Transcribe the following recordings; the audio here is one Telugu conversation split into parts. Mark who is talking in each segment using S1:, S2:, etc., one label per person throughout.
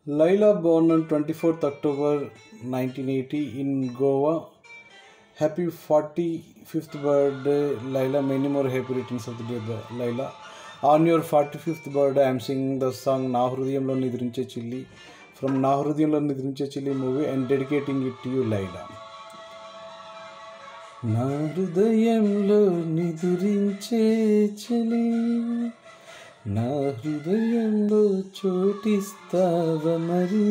S1: Laila, born on 24th October 1980 in Goa. Happy 45th birthday, Laila. Many more happy returns of the day, Laila. On your 45th birthday, I am singing the song Na Hrudayamlo Nidrinche Chilli from Na Hrudayamlo Nidrinche Chilli movie and dedicating it to you, Laila. Na Hrudayamlo Nidrinche Chilli, నా హృదయంలో చోటిస్తావా మరి,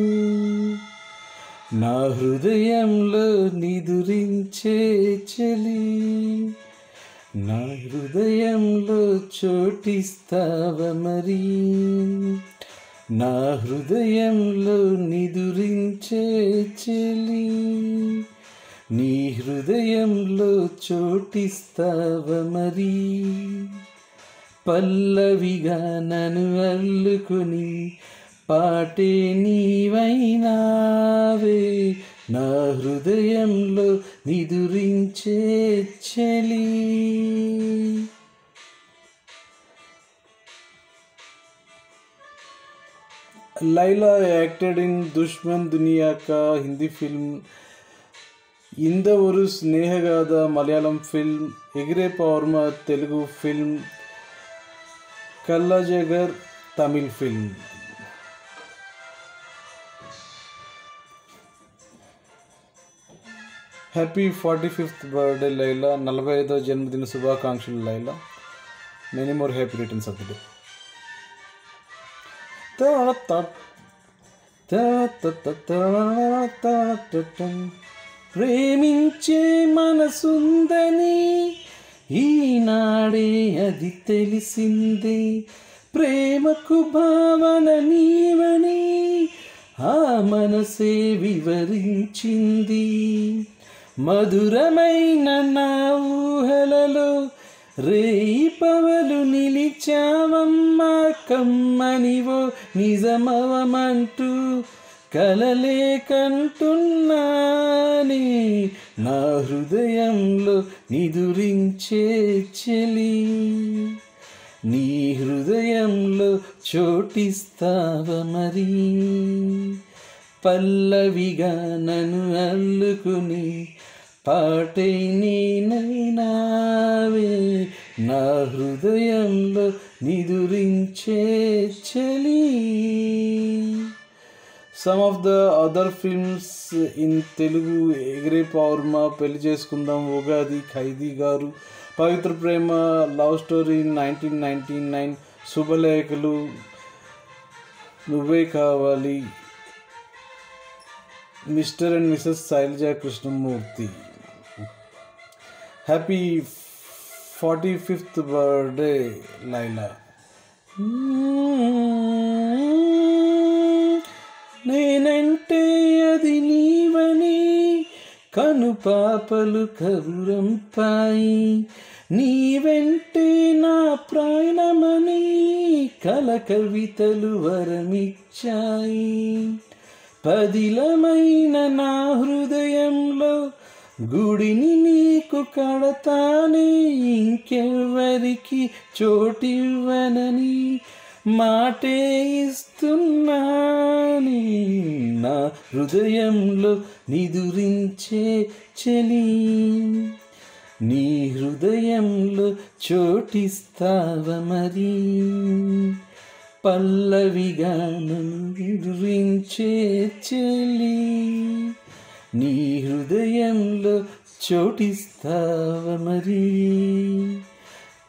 S1: నా హృదయంలో నిదురించే చలి, నా హృదయంలో చోటిస్తావా మరి, నా హృదయంలో నిదురించే చలి, నీ హృదయంలో చోటిస్తావా మరి. పల్లవిగా నన్ను అల్లుకుని పాటే నీవైనావే, నా హృదయంలో నిదురించే చలి. Laila acted in Dushman Duniya Ka Hindi film, Inda Oru Snehagada Malayalam film, Egre Pavarma Telugu film, Kallajagar Tamil film. Happy 45th birthday, Laila. 45వ జన్మదిన శుభాకాంక్షలు, Laila. Many more happy returns of the day. ప్రేమించే మనసుందని ఈనాడే అది తెలిసిందే, ప్రేమకు భావన నీవని ఆ మనసే వివరించింది. మధురమైన నా ఊహలలో రేయి పవలు నిలిచావమ్మా, కమ్మనివో నిజమవమంటూ కలలే కంటున్నానే, నా హృదయంలో నిదురించే చలి, నీ హృదయంలో చోటిస్తావా మరి. పల్లవిగా నన్ను అల్లుకుని పాటే నీనైనావే, నా హృదయంలో నిదురించే చలి. Some of the other films in Telugu, Egre Pavarma, Pelli Cheskundam, Ugadi, Khaidi Garu, Pavitra Prema, Love Story in 1999, Subhalekhalu, Nuvve Kavali, Mr. and Mrs. Shailaja Krishnamurthy. Happy 45th birthday, Laila. నేనంటే అది నీవని కనుపాపలు కబురంపాయి, నీ వెంటే నా ప్రాణమని కల కవితలు వరమిచ్చాయి. పదిలమైన నా హృదయంలో గుడిని నీకు కడతానే, ఇంకెవ్వరికి చోటివ్వనని మాటే ఇస్తున్నానే, నా హృదయంలో నిదురించే చలి, నీ హృదయంలో చోటిస్తావా మరి. పల్లవిగా నన్ను నిదురించే చలి, నీ హృదయంలో చోటిస్తావా మరి.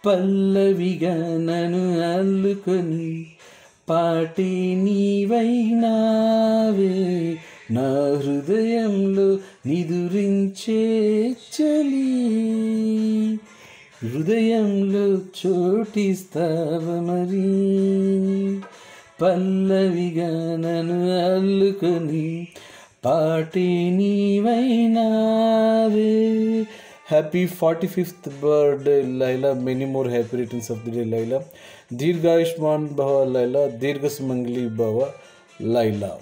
S1: పల్లవిగా నన్ను అల్లుకొని పాటే నీవైనావే, నా హృదయంలో నిదురించే చలి, హృదయంలో చోటిస్తావా మరి. పల్లవిగా నన్ను అల్లుకొని పాటే నీవైనావే. Happy 45th birthday, Laila. Many more happy returns of the day, Laila. Dirghayushman Bhava, Laila. Dirgha Sumangli Bhava, Laila.